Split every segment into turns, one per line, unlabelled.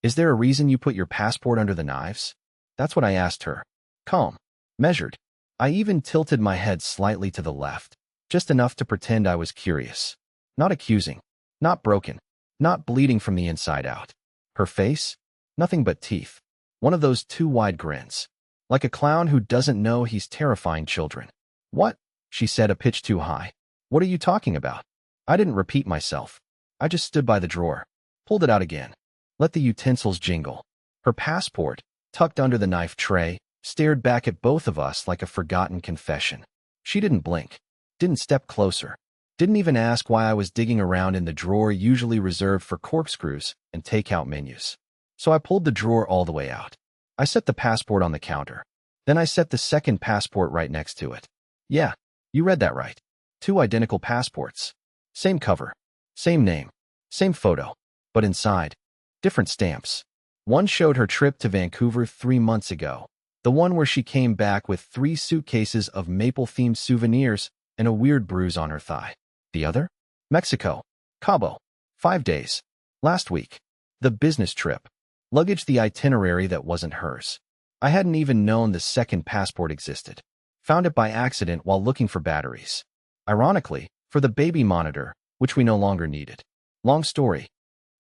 Is there a reason you put your passport under the knives? That's what I asked her. Calm. Measured. I even tilted my head slightly to the left, just enough to pretend I was curious. Not accusing. Not broken. Not bleeding from the inside out. Her face? Nothing but teeth. One of those two wide grins. Like a clown who doesn't know he's terrifying children. What? She said, a pitch too high. What are you talking about? I didn't repeat myself. I just stood by the drawer, pulled it out again, let the utensils jingle. Her passport, tucked under the knife tray, stared back at both of us like a forgotten confession. She didn't blink, didn't step closer, didn't even ask why I was digging around in the drawer usually reserved for corkscrews and takeout menus. So I pulled the drawer all the way out. I set the passport on the counter. Then I set the second passport right next to it. Yeah, you read that right. Two identical passports. Same cover, same name, same photo, but inside, different stamps. One showed her trip to Vancouver 3 months ago, the one where she came back with 3 suitcases of maple-themed souvenirs and a weird bruise on her thigh. The other? Mexico, Cabo, 5 days, last week. The business trip. Luggage the itinerary that wasn't hers. I hadn't even known the second passport existed. Found it by accident while looking for batteries. Ironically, for the baby monitor, which we no longer needed. Long story.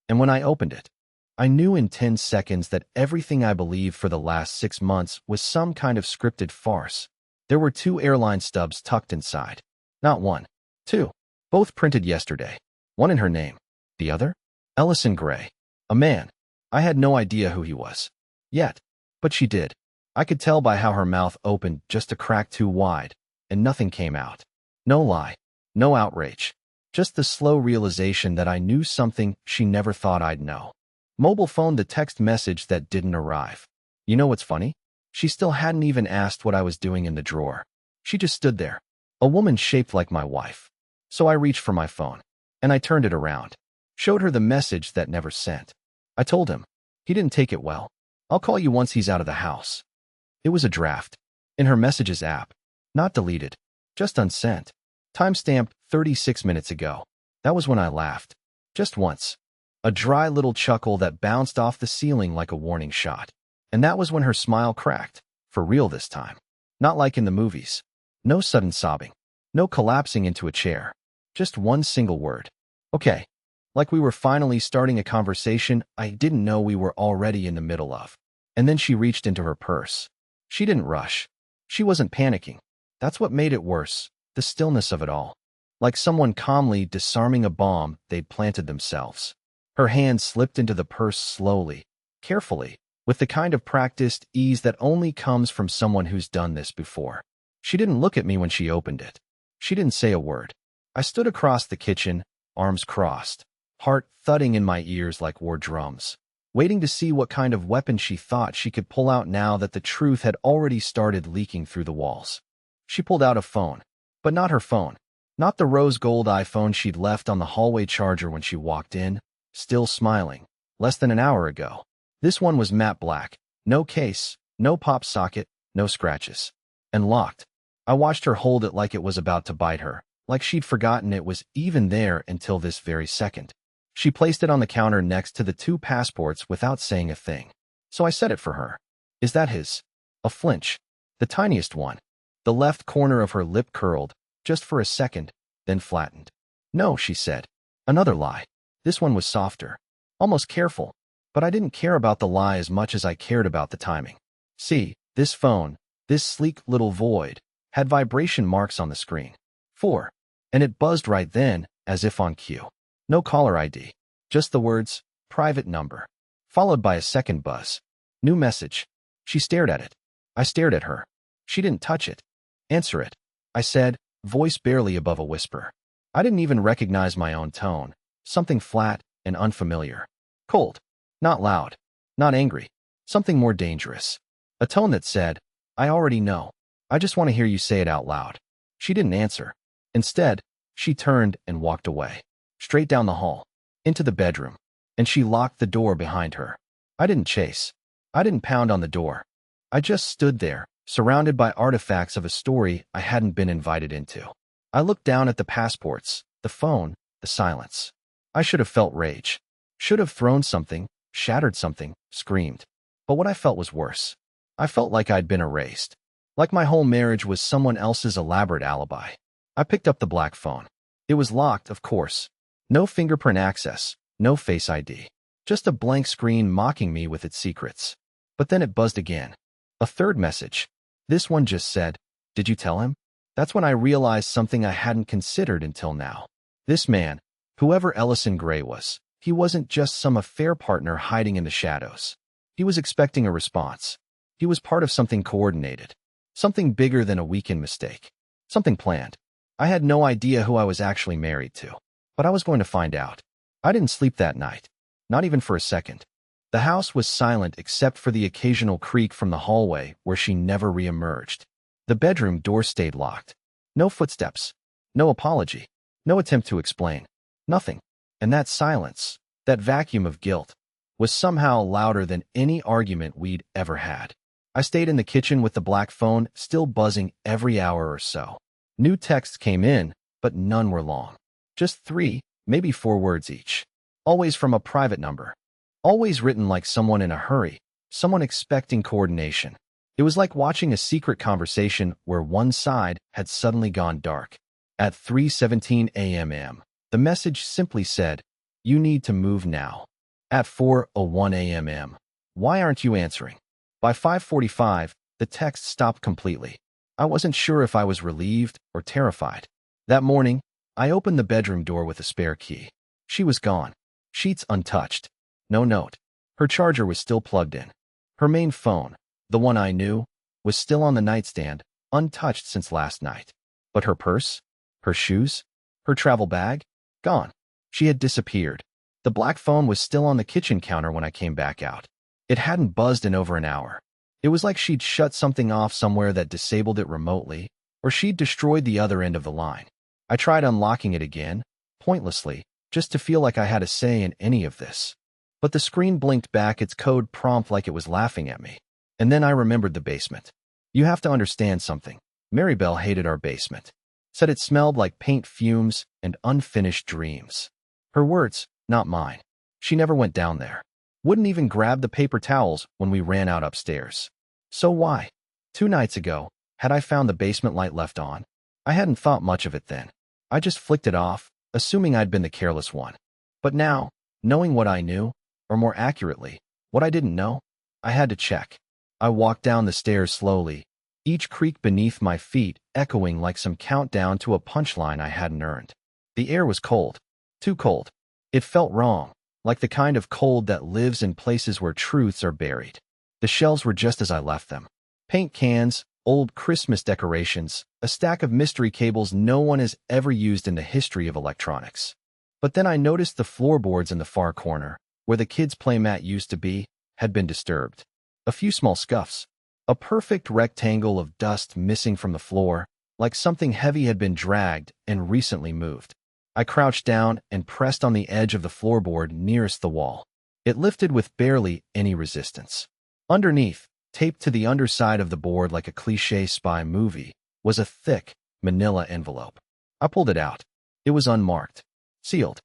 And when I opened it, I knew in 10 seconds that everything I believed for the last 6 months was some kind of scripted farce. There were 2 airline stubs tucked inside. Not 1, 2. Both printed yesterday. One in her name. The other? Ellison Gray. A man. I had no idea who he was. Yet. But she did. I could tell by how her mouth opened just a crack too wide, and nothing came out. No lie. No outrage. Just the slow realization that I knew something she never thought I'd know. Mobile phoned the text message that didn't arrive. You know what's funny? She still hadn't even asked what I was doing in the drawer. She just stood there. A woman shaped like my wife. So I reached for my phone, and I turned it around. Showed her the message that never sent. I told him. He didn't take it well. I'll call you once he's out of the house. It was a draft. In her messages app. Not deleted. Just unsent. Timestamped 36 minutes ago. That was when I laughed. Just once. A dry little chuckle that bounced off the ceiling like a warning shot. And that was when her smile cracked. For real this time. Not like in the movies. No sudden sobbing. No collapsing into a chair. Just one single word. Okay. Like we were finally starting a conversation I didn't know we were already in the middle of. And then she reached into her purse. She didn't rush. She wasn't panicking. That's what made it worse. The stillness of it all. Like someone calmly disarming a bomb they'd planted themselves. Her hand slipped into the purse slowly, carefully, with the kind of practiced ease that only comes from someone who's done this before. She didn't look at me when she opened it. She didn't say a word. I stood across the kitchen, arms crossed, heart thudding in my ears like war drums, waiting to see what kind of weapon she thought she could pull out now that the truth had already started leaking through the walls. She pulled out a phone, but not her phone. Not the rose gold iPhone she'd left on the hallway charger when she walked in, still smiling, less than an hour ago. This one was matte black, no case, no pop socket, no scratches. And locked. I watched her hold it like it was about to bite her, like she'd forgotten it was even there until this very second. She placed it on the counter next to the 2 passports without saying a thing. So I said it for her. Is that his? A flinch. The tiniest one. The left corner of her lip curled, just for a second, then flattened. No, she said. Another lie. This one was softer. Almost careful. But I didn't care about the lie as much as I cared about the timing. See, this phone, this sleek little void, had vibration marks on the screen. 4. And it buzzed right then, as if on cue. No caller ID. Just the words, private number. Followed by a second buzz. New message. She stared at it. I stared at her. She didn't touch it. Answer it. I said, voice barely above a whisper. I didn't even recognize my own tone. Something flat and unfamiliar. Cold. Not loud. Not angry. Something more dangerous. A tone that said, I already know. I just want to hear you say it out loud. She didn't answer. Instead, she turned and walked away. Straight down the hall. Into the bedroom. And she locked the door behind her. I didn't chase. I didn't pound on the door. I just stood there, surrounded by artifacts of a story I hadn't been invited into. I looked down at the passports, the phone, the silence. I should have felt rage. Should have thrown something, shattered something, screamed. But what I felt was worse. I felt like I'd been erased. Like my whole marriage was someone else's elaborate alibi. I picked up the black phone. It was locked, of course. No fingerprint access, no Face ID. Just a blank screen mocking me with its secrets. But then it buzzed again. A third message. This one just said, "Did you tell him?" That's when I realized something I hadn't considered until now. This man, whoever Ellison Gray was, he wasn't just some affair partner hiding in the shadows. He was expecting a response. He was part of something coordinated. Something bigger than a weekend mistake. Something planned. I had no idea who I was actually married to. But I was going to find out. I didn't sleep that night. Not even for a second. The house was silent except for the occasional creak from the hallway where she never re-emerged. The bedroom door stayed locked. No footsteps. No apology. No attempt to explain. Nothing. And that silence, that vacuum of guilt, was somehow louder than any argument we'd ever had. I stayed in the kitchen with the black phone still buzzing every hour or so. New texts came in, but none were long. Just 3, maybe 4 words each. Always from a private number. Always written like someone in a hurry, someone expecting coordination. It was like watching a secret conversation where one side had suddenly gone dark. At 3:17 a.m., the message simply said, "You need to move now." At 4:01 a.m., "Why aren't you answering?" By 5:45, the text stopped completely. I wasn't sure if I was relieved or terrified. That morning, I opened the bedroom door with a spare key. She was gone. Sheets untouched. No note. Her charger was still plugged in. Her main phone, the one I knew, was still on the nightstand, untouched since last night. But her purse? Her shoes? Her travel bag? Gone. She had disappeared. The black phone was still on the kitchen counter when I came back out. It hadn't buzzed in over an hour. It was like she'd shut something off somewhere that disabled it remotely, or she'd destroyed the other end of the line. I tried unlocking it again, pointlessly, just to feel like I had a say in any of this. But the screen blinked back its code prompt like it was laughing at me. And then I remembered the basement. You have to understand something. Maribel hated our basement. Said it smelled like paint fumes and unfinished dreams. Her words, not mine. She never went down there. Wouldn't even grab the paper towels when we ran out upstairs. So why? 2 nights ago, had I found the basement light left on? I hadn't thought much of it then. I just flicked it off, assuming I'd been the careless one. But now, knowing what I knew, or more accurately, what I didn't know, I had to check. I walked down the stairs slowly, each creak beneath my feet echoing like some countdown to a punchline I hadn't earned. The air was cold. Too cold. It felt wrong, like the kind of cold that lives in places where truths are buried. The shelves were just as I left them. Paint cans, old Christmas decorations, a stack of mystery cables no one has ever used in the history of electronics. But then I noticed the floorboards in the far corner, where the kids' playmat used to be, had been disturbed. A few small scuffs. A perfect rectangle of dust missing from the floor, like something heavy had been dragged and recently moved. I crouched down and pressed on the edge of the floorboard nearest the wall. It lifted with barely any resistance. Underneath, taped to the underside of the board like a cliché spy movie, was a thick, manila envelope. I pulled it out. It was unmarked. Sealed.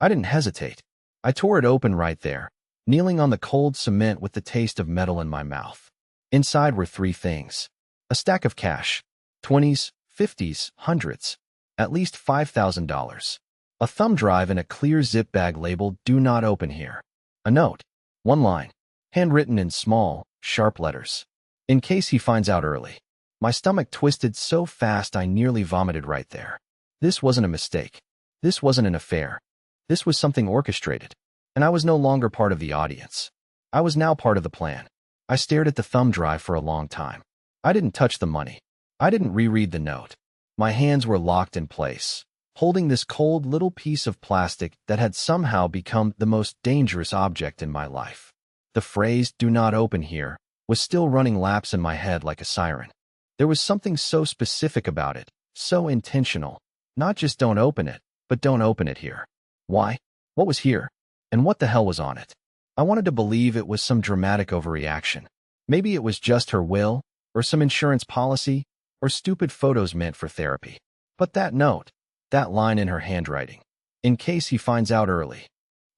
I didn't hesitate. I tore it open right there, kneeling on the cold cement with the taste of metal in my mouth. Inside were 3 things. A stack of cash. 20s, 50s, hundreds. At least $5,000. A thumb drive and a clear zip bag labeled "Do Not Open Here." A note. 1 line. Handwritten in small, sharp letters. In case he finds out early. My stomach twisted so fast I nearly vomited right there. This wasn't a mistake. This wasn't an affair. This was something orchestrated. And I was no longer part of the audience. I was now part of the plan. I stared at the thumb drive for a long time. I didn't touch the money. I didn't reread the note. My hands were locked in place, holding this cold little piece of plastic that had somehow become the most dangerous object in my life. The phrase, "Do not open here," was still running laps in my head like a siren. There was something so specific about it, so intentional. Not just don't open it, but don't open it here. Why? What was here? And what the hell was on it? I wanted to believe it was some dramatic overreaction. Maybe it was just her will, or some insurance policy, or stupid photos meant for therapy. But that note, that line in her handwriting, in case he finds out early.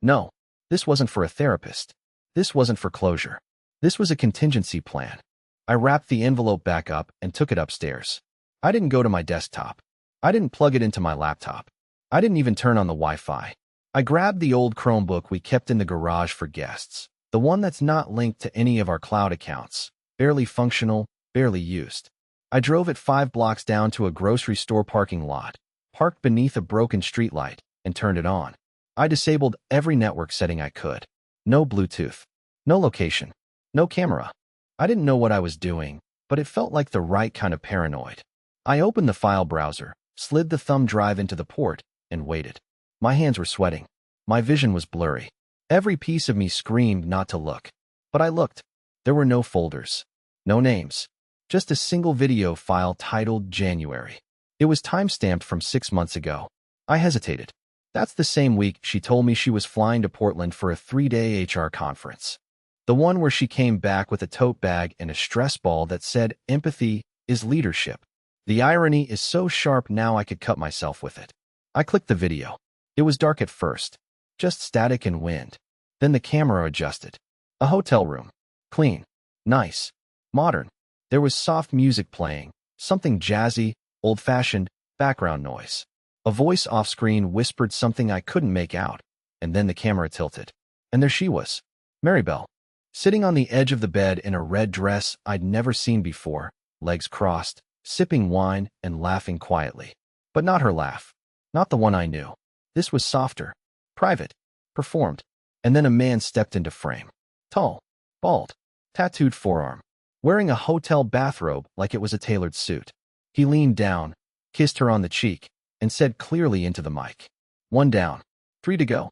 No, this wasn't for a therapist. This wasn't for closure. This was a contingency plan. I wrapped the envelope back up and took it upstairs. I didn't go to my desktop. I didn't plug it into my laptop. I didn't even turn on the Wi-Fi. I grabbed the old Chromebook we kept in the garage for guests, the one that's not linked to any of our cloud accounts, barely functional, barely used. I drove it 5 blocks down to a grocery store parking lot, parked beneath a broken streetlight, and turned it on. I disabled every network setting I could. No Bluetooth. No location. No camera. I didn't know what I was doing, but it felt like the right kind of paranoid. I opened the file browser, slid the thumb drive into the port, and waited. My hands were sweating. My vision was blurry. Every piece of me screamed not to look. But I looked. There were no folders. No names. Just a single video file titled January. It was timestamped from 6 months ago. I hesitated. That's the same week she told me she was flying to Portland for a 3-day HR conference. The one where she came back with a tote bag and a stress ball that said, "Empathy is leadership." The irony is so sharp now I could cut myself with it. I clicked the video. It was dark at first. Just static and wind. Then the camera adjusted. A hotel room. Clean. Nice. Modern. There was soft music playing, something jazzy, old-fashioned, background noise. A voice off-screen whispered something I couldn't make out, and then the camera tilted. And there she was, Maribel, sitting on the edge of the bed in a red dress I'd never seen before, legs crossed, sipping wine and laughing quietly. But not her laugh. Not the one I knew. This was softer, private, performed. And then a man stepped into frame. Tall, bald, tattooed forearm, wearing a hotel bathrobe like it was a tailored suit. He leaned down, kissed her on the cheek, and said clearly into the mic, "1 down, 3 to go."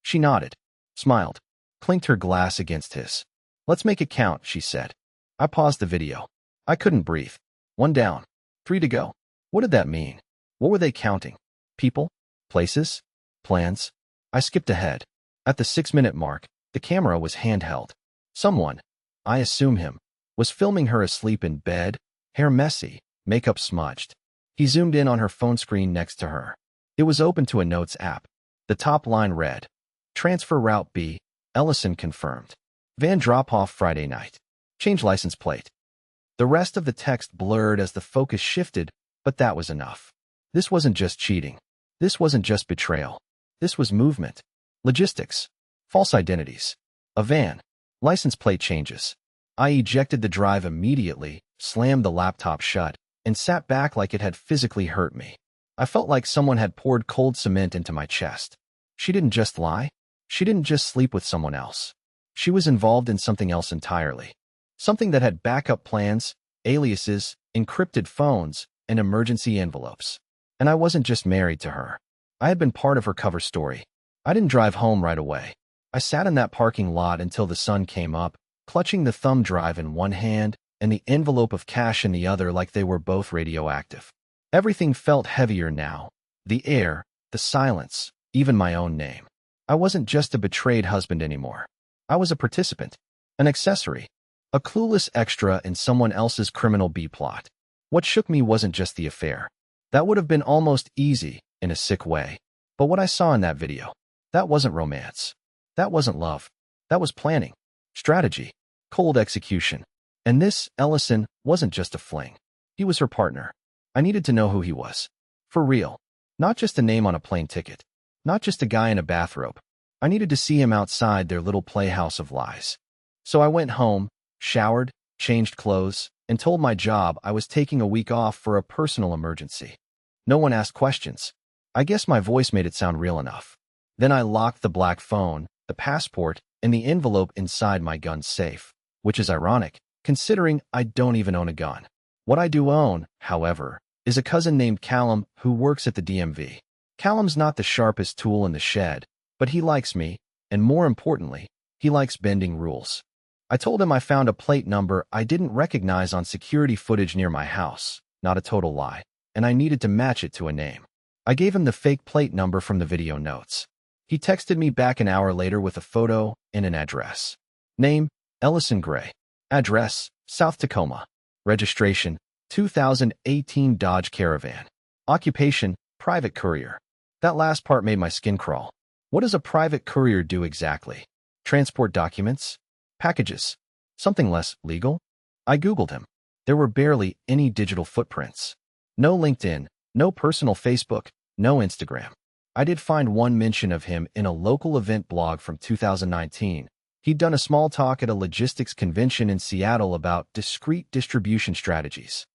She nodded, smiled, clinked her glass against his. "Let's make it count," she said. I paused the video. I couldn't breathe. 1 down, 3 to go. What did that mean? What were they counting? People? Places? Plans? I skipped ahead. At the 6-minute mark, the camera was handheld. Someone, I assume him, was filming her asleep in bed, hair messy, makeup smudged. He zoomed in on her phone screen next to her. It was open to a notes app. The top line read, "Transfer route B, Ellison confirmed. Van drop off Friday night. Change license plate." The rest of the text blurred as the focus shifted, but that was enough. This wasn't just cheating. This wasn't just betrayal. This was movement. Logistics. False identities. A van. License plate changes. I ejected the drive immediately, slammed the laptop shut, and sat back like it had physically hurt me. I felt like someone had poured cold cement into my chest. She didn't just lie. She didn't just sleep with someone else. She was involved in something else entirely. Something that had backup plans, aliases, encrypted phones, and emergency envelopes. And I wasn't just married to her. I had been part of her cover story. I didn't drive home right away. I sat in that parking lot until the sun came up, clutching the thumb drive in one hand and the envelope of cash in the other like they were both radioactive. Everything felt heavier now. The air, the silence, even my own name. I wasn't just a betrayed husband anymore. I was a participant, an accessory, a clueless extra in someone else's criminal B-plot. What shook me wasn't just the affair. That would have been almost easy, in a sick way. But what I saw in that video, that wasn't romance. That wasn't love. That was planning, strategy, cold execution. And this, Ellison, wasn't just a fling. He was her partner. I needed to know who he was. For real. Not just a name on a plane ticket. Not just a guy in a bathrobe. I needed to see him outside their little playhouse of lies. So I went home, showered, changed clothes, and told my job I was taking a week off for a personal emergency. No one asked questions. I guess my voice made it sound real enough. Then I locked the black phone, the passport, and the envelope inside my gun safe, which is ironic, considering I don't even own a gun. What I do own, however, is a cousin named Callum who works at the DMV. Callum's not the sharpest tool in the shed, but he likes me, and more importantly, he likes bending rules. I told him I found a plate number I didn't recognize on security footage near my house, not a total lie, and I needed to match it to a name. I gave him the fake plate number from the video notes. He texted me back an hour later with a photo and an address. Name, Ellison Gray. Address, South Tacoma. Registration, 2018 Dodge Caravan. Occupation, private courier. That last part made my skin crawl. What does a private courier do exactly? Transport documents? Packages? Something less legal? I Googled him. There were barely any digital footprints. No LinkedIn, no personal Facebook, no Instagram. I did find one mention of him in a local event blog from 2019. He'd done a small talk at a logistics convention in Seattle about discrete distribution strategies.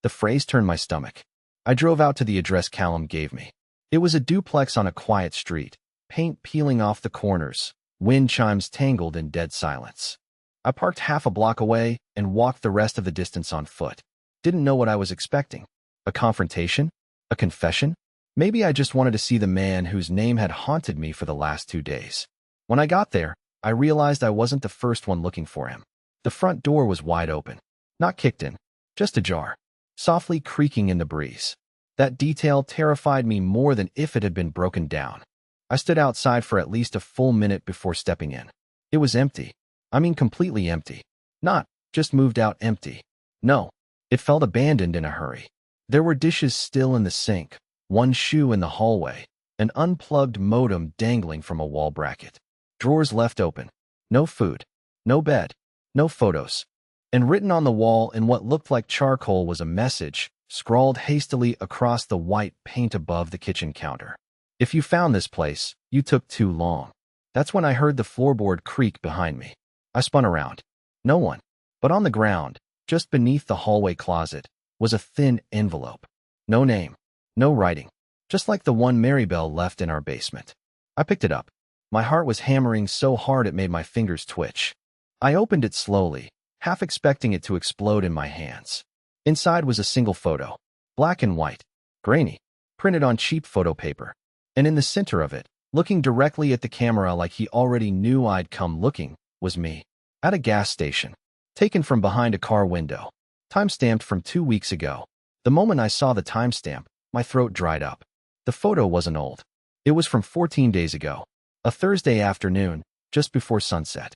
The phrase turned my stomach. I drove out to the address Callum gave me. It was a duplex on a quiet street, paint peeling off the corners, wind chimes tangled in dead silence. I parked half a block away and walked the rest of the distance on foot. Didn't know what I was expecting. A confrontation? A confession? Maybe I just wanted to see the man whose name had haunted me for the last 2 days. When I got there, I realized I wasn't the first one looking for him. The front door was wide open. Not kicked in, just ajar, softly creaking in the breeze. That detail terrified me more than if it had been broken down. I stood outside for at least a full minute before stepping in. It was empty. I mean completely empty. Not just moved out empty. No, it felt abandoned in a hurry. There were dishes still in the sink, one shoe in the hallway, an unplugged modem dangling from a wall bracket. Drawers left open. No food. No bed. No photos. And written on the wall in what looked like charcoal was a message, scrawled hastily across the white paint above the kitchen counter. If you found this place, you took too long. That's when I heard the floorboard creak behind me. I spun around. No one. But on the ground, just beneath the hallway closet, was a thin envelope. No name. No writing. Just like the one Maribel left in our basement. I picked it up. My heart was hammering so hard it made my fingers twitch. I opened it slowly, half expecting it to explode in my hands. Inside was a single photo. Black and white. Grainy. Printed on cheap photo paper. And in the center of it, looking directly at the camera like he already knew I'd come looking, was me. At a gas station. Taken from behind a car window. Time-stamped from 2 weeks ago. The moment I saw the timestamp, my throat dried up. The photo wasn't old. It was from 14 days ago. A Thursday afternoon, just before sunset.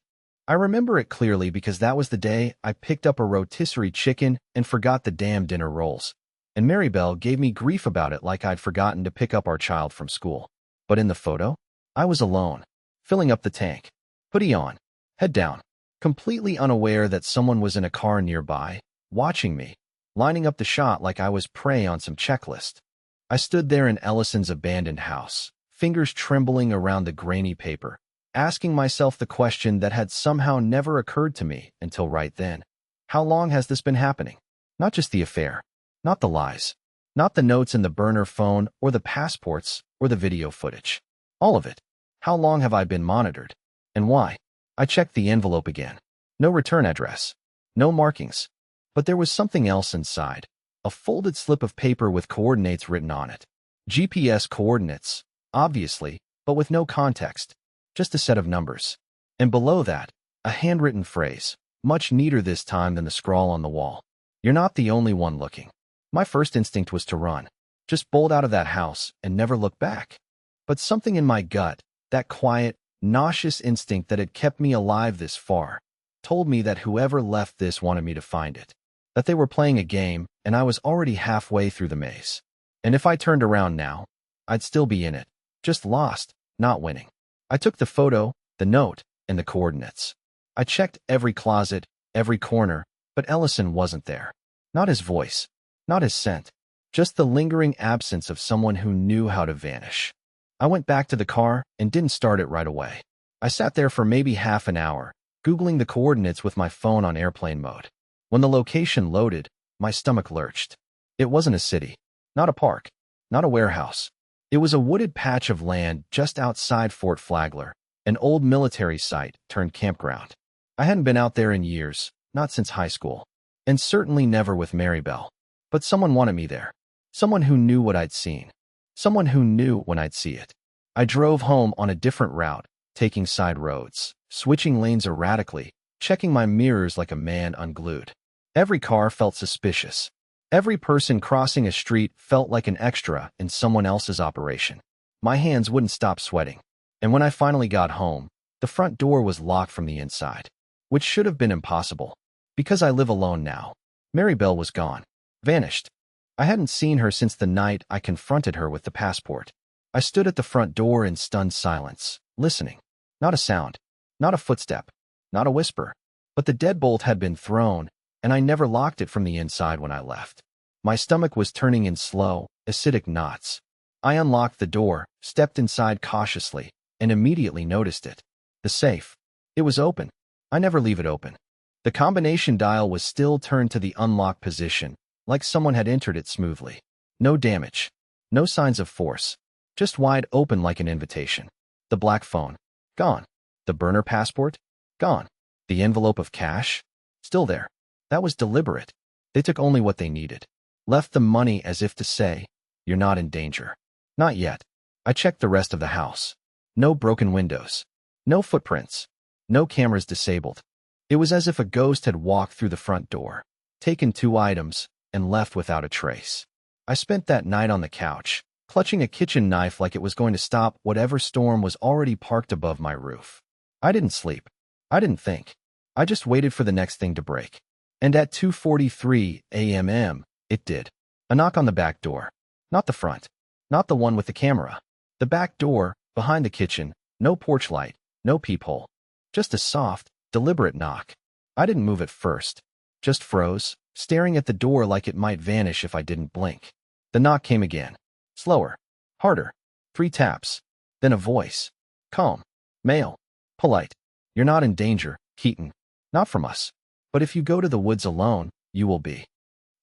I remember it clearly because that was the day I picked up a rotisserie chicken and forgot the damn dinner rolls. And Maribel gave me grief about it like I'd forgotten to pick up our child from school. But in the photo, I was alone, filling up the tank. Hoodie on. Head down. Completely unaware that someone was in a car nearby, watching me, lining up the shot like I was prey on some checklist. I stood there in Ellison's abandoned house, fingers trembling around the grainy paper, asking myself the question that had somehow never occurred to me until right then. How long has this been happening? Not just the affair, not the lies, not the notes in the burner phone or the passports or the video footage. All of it. How long have I been monitored? And why? I checked the envelope again. No return address. No markings. But there was something else inside. A folded slip of paper with coordinates written on it. GPS coordinates, obviously, but with no context. Just a set of numbers. And below that, a handwritten phrase, much neater this time than the scrawl on the wall. You're not the only one looking. My first instinct was to run. Just bolt out of that house and never look back. But something in my gut, that quiet, nauseous instinct that had kept me alive this far, told me that whoever left this wanted me to find it. That they were playing a game, and I was already halfway through the maze. And if I turned around now, I'd still be in it. Just lost, not winning. I took the photo, the note, and the coordinates. I checked every closet, every corner, but Ellison wasn't there. Not his voice, not his scent, just the lingering absence of someone who knew how to vanish. I went back to the car and didn't start it right away. I sat there for maybe half an hour, Googling the coordinates with my phone on airplane mode. When the location loaded, my stomach lurched. It wasn't a city, not a park, not a warehouse. It was a wooded patch of land just outside Fort Flagler, an old military site turned campground. I hadn't been out there in years, not since high school, and certainly never with Maribel. But someone wanted me there. Someone who knew what I'd seen. Someone who knew when I'd see it. I drove home on a different route, taking side roads, switching lanes erratically, checking my mirrors like a man unglued. Every car felt suspicious. Every person crossing a street felt like an extra in someone else's operation. My hands wouldn't stop sweating. And when I finally got home, the front door was locked from the inside, which should have been impossible. Because I live alone now. Maribel was gone. Vanished. I hadn't seen her since the night I confronted her with the passport. I stood at the front door in stunned silence, listening. Not a sound. Not a footstep, not a whisper, but the deadbolt had been thrown, and I never locked it from the inside when I left. My stomach was turning in slow, acidic knots. I unlocked the door, stepped inside cautiously, and immediately noticed it. The safe. It was open. I never leave it open. The combination dial was still turned to the unlock position, like someone had entered it smoothly. No damage. No signs of force. Just wide open like an invitation. The black phone. Gone. The burner passport? Gone. The envelope of cash? Still there. That was deliberate. They took only what they needed. Left the money as if to say, "You're not in danger." Not yet. I checked the rest of the house. No broken windows. No footprints. No cameras disabled. It was as if a ghost had walked through the front door, taken 2 items, and left without a trace. I spent that night on the couch, clutching a kitchen knife like it was going to stop whatever storm was already parked above my roof. I didn't sleep. I didn't think. I just waited for the next thing to break. And at 2:43 a.m., it did. A knock on the back door. Not the front. Not the one with the camera. The back door, behind the kitchen, no porch light, no peephole. Just a soft, deliberate knock. I didn't move at first. Just froze, staring at the door like it might vanish if I didn't blink. The knock came again. Slower. Harder. 3 taps. Then a voice. Calm. Male. Polite. "You're not in danger, Keaton. Not from us. But if you go to the woods alone, you will be."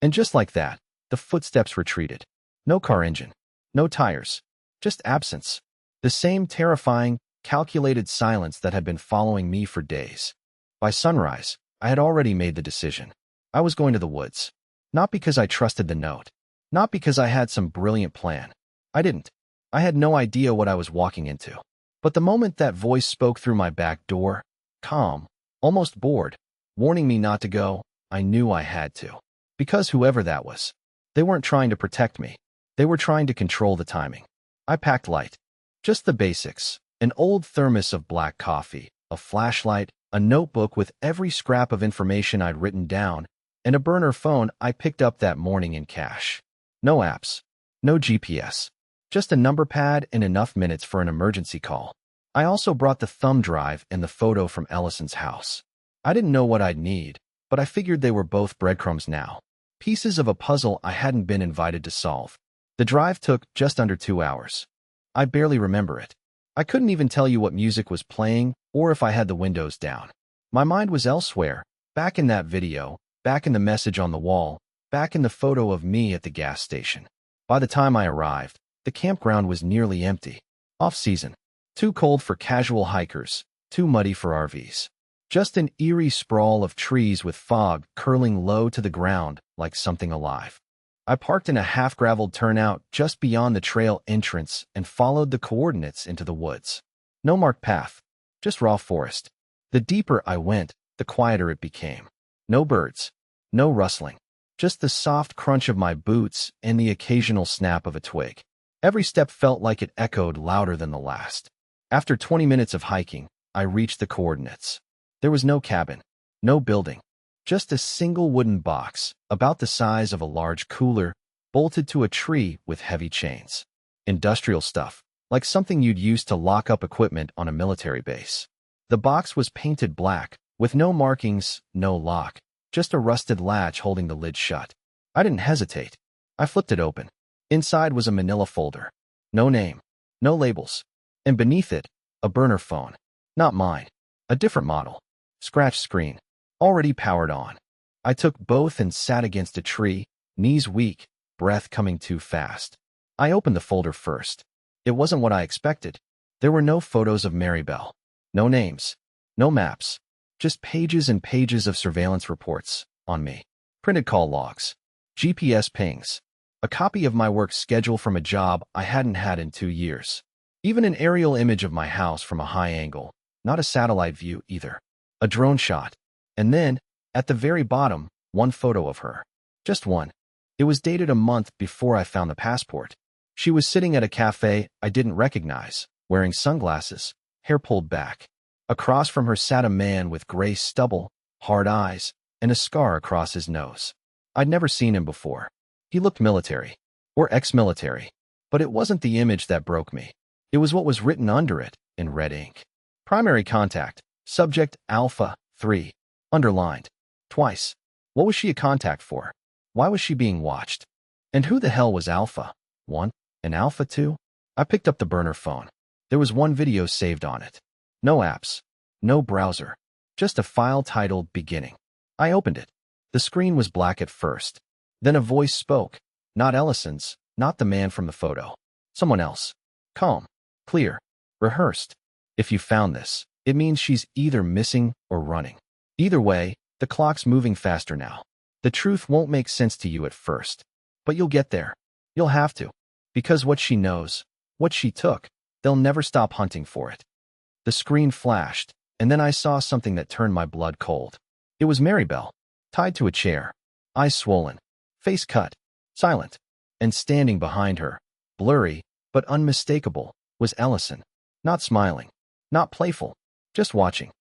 And just like that, the footsteps retreated. No car engine. No tires. Just absence. The same terrifying, calculated silence that had been following me for days. By sunrise, I had already made the decision. I was going to the woods. Not because I trusted the note. Not because I had some brilliant plan. I didn't. I had no idea what I was walking into. But the moment that voice spoke through my back door, calm, almost bored, warning me not to go, I knew I had to. Because whoever that was, they weren't trying to protect me. They were trying to control the timing. I packed light. Just the basics. An old thermos of black coffee, a flashlight, a notebook with every scrap of information I'd written down, and a burner phone I picked up that morning in cash. No apps. No GPS. Just a number pad and enough minutes for an emergency call. I also brought the thumb drive and the photo from Ellison's house. I didn't know what I'd need, but I figured they were both breadcrumbs now. Pieces of a puzzle I hadn't been invited to solve. The drive took just under 2 hours. I barely remember it. I couldn't even tell you what music was playing or if I had the windows down. My mind was elsewhere, back in that video, back in the message on the wall, back in the photo of me at the gas station. By the time I arrived, the campground was nearly empty. Off-season. Too cold for casual hikers, too muddy for RVs. Just an eerie sprawl of trees with fog curling low to the ground like something alive. I parked in a half-graveled turnout just beyond the trail entrance and followed the coordinates into the woods. No marked path, just raw forest. The deeper I went, the quieter it became. No birds, no rustling, just the soft crunch of my boots and the occasional snap of a twig. Every step felt like it echoed louder than the last. After 20 minutes of hiking, I reached the coordinates. There was no cabin, no building. Just a single wooden box, about the size of a large cooler, bolted to a tree with heavy chains. Industrial stuff, like something you'd use to lock up equipment on a military base. The box was painted black, with no markings, no lock, just a rusted latch holding the lid shut. I didn't hesitate. I flipped it open. Inside was a manila folder. No name, no labels. And beneath it, a burner phone. Not mine. A different model. Scratch screen. Already powered on. I took both and sat against a tree, knees weak, breath coming too fast. I opened the folder first. It wasn't what I expected. There were no photos of Maribel. No names. No maps. Just pages and pages of surveillance reports on me. Printed call logs. GPS pings. A copy of my work schedule from a job I hadn't had in 2 years. Even an aerial image of my house from a high angle. Not a satellite view either. A drone shot. And then, at the very bottom, one photo of her. Just one. It was dated a month before I found the passport. She was sitting at a cafe I didn't recognize, wearing sunglasses, hair pulled back. Across from her sat a man with gray stubble, hard eyes, and a scar across his nose. I'd never seen him before. He looked military, or ex-military, but it wasn't the image that broke me. It was what was written under it, in red ink. Primary contact, Subject Alpha 3. Underlined. Twice. What was she a contact for? Why was she being watched? And who the hell was Alpha 1 and Alpha 2? I picked up the burner phone. There was one video saved on it. No apps. No browser. Just a file titled Beginning. I opened it. The screen was black at first. Then a voice spoke. Not Ellison's, not the man from the photo. Someone else. Calm. Clear. Rehearsed. If you found this, it means she's either missing or running. Either way, the clock's moving faster now. The truth won't make sense to you at first. But you'll get there. You'll have to. Because what she knows, what she took, they'll never stop hunting for it. The screen flashed, and then I saw something that turned my blood cold. It was Maribel, tied to a chair, eyes swollen, face cut, silent, and standing behind her, blurry but unmistakable, was Ellison. Not smiling, not playful, just watching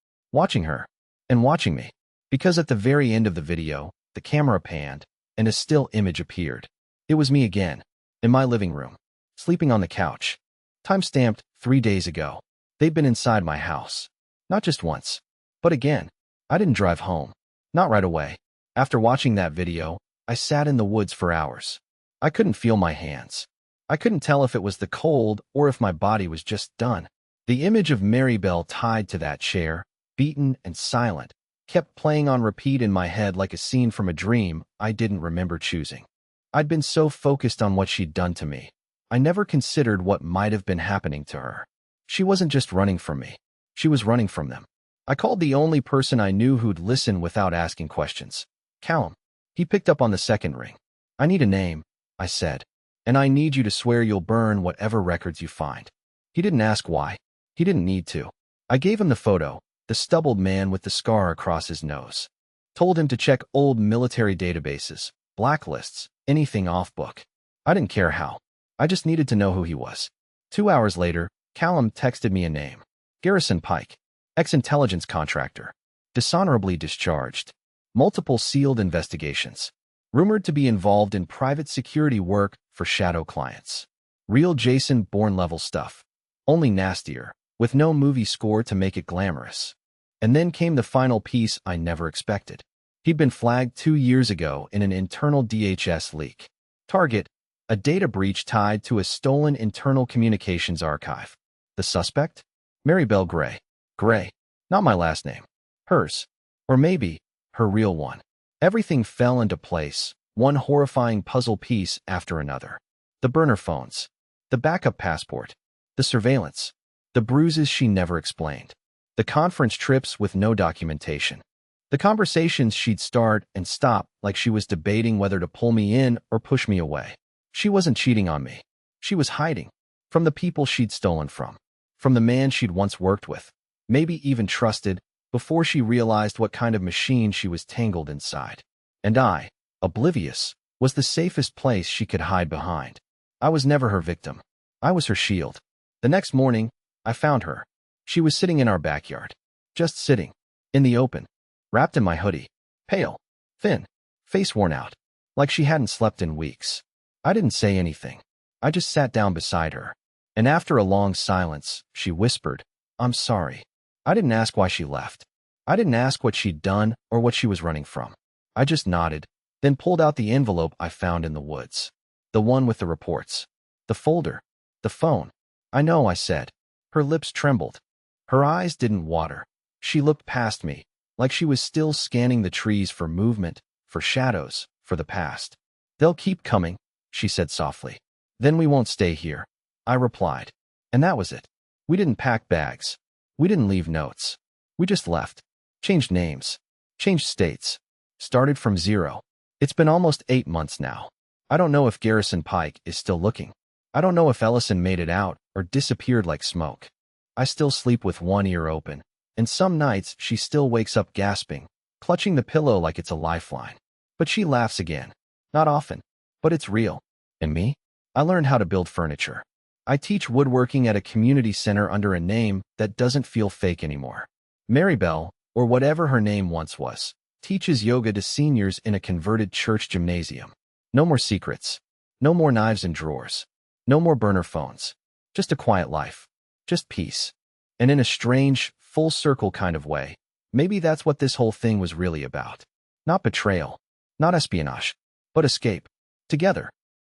her, and watching me. Because at the very end of the video, the camera panned, and a still image appeared. It was me again, in my living room, sleeping on the couch. Time-stamped 3 days ago. They'd been inside my house. Not just once, but again. I didn't drive home. Not right away. After watching that video, I sat in the woods for hours. I couldn't feel my hands. I couldn't tell if it was the cold or if my body was just done. The image of Maribel tied to that chair, beaten and silent, kept playing on repeat in my head like a scene from a dream I didn't remember choosing. I'd been so focused on what she'd done to me. I never considered what might have been happening to her. She wasn't just running from me. She was running from them. I called the only person I knew who'd listen without asking questions. Callum. He picked up on the second ring. I need a name, I said. And I need you to swear you'll burn whatever records you find. He didn't ask why. He didn't need to. I gave him the photo, the stubbled man with the scar across his nose. Told him to check old military databases, blacklists, anything off-book. I didn't care how. I just needed to know who he was. 2 hours later, Callum texted me a name. Garrison Pike, ex-intelligence contractor. Dishonorably discharged. Multiple sealed investigations. Rumored to be involved in private security work for shadow clients. Real Jason Bourne-level stuff. Only nastier, with no movie score to make it glamorous. And then came the final piece I never expected. He'd been flagged 2 years ago in an internal DHS leak. Target, a data breach tied to a stolen internal communications archive. The suspect? Maribel Gray. Gray. Not my last name. Hers. Or maybe, her real one. Everything fell into place, one horrifying puzzle piece after another. The burner phones. The backup passport. The surveillance. The bruises she never explained. The conference trips with no documentation. The conversations she'd start and stop like she was debating whether to pull me in or push me away. She wasn't cheating on me. She was hiding. From the people she'd stolen from. From the man she'd once worked with. Maybe even trusted, before she realized what kind of machine she was tangled inside. And I, oblivious, was the safest place she could hide behind. I was never her victim. I was her shield. The next morning, I found her. She was sitting in our backyard. Just sitting. In the open. Wrapped in my hoodie. Pale. Thin. Face worn out. Like she hadn't slept in weeks. I didn't say anything. I just sat down beside her. And after a long silence, she whispered, "I'm sorry." I didn't ask why she left. I didn't ask what she'd done or what she was running from. I just nodded, then pulled out the envelope I found in the woods. The one with the reports. The folder. The phone. "I know," I said. Her lips trembled. Her eyes didn't water. She looked past me, like she was still scanning the trees for movement, for shadows, for the past. "They'll keep coming," she said softly. "Then we won't stay here," I replied. And that was it. We didn't pack bags. We didn't leave notes. We just left. Changed names. Changed states. Started from zero. It's been almost 8 months now. I don't know if Garrison Pike is still looking. I don't know if Ellison made it out or disappeared like smoke. I still sleep with one ear open, and some nights she still wakes up gasping, clutching the pillow like it's a lifeline. But she laughs again. Not often, but it's real. And me? I learned how to build furniture. I teach woodworking at a community center under a name that doesn't feel fake anymore. Maribel, or whatever her name once was, teaches yoga to seniors in a converted church gymnasium. No more secrets. No more knives in drawers. No more burner phones. Just a quiet life. Just peace. And in a strange, full circle kind of way. Maybe that's what this whole thing was really about. Not betrayal, not espionage, but escape. Together.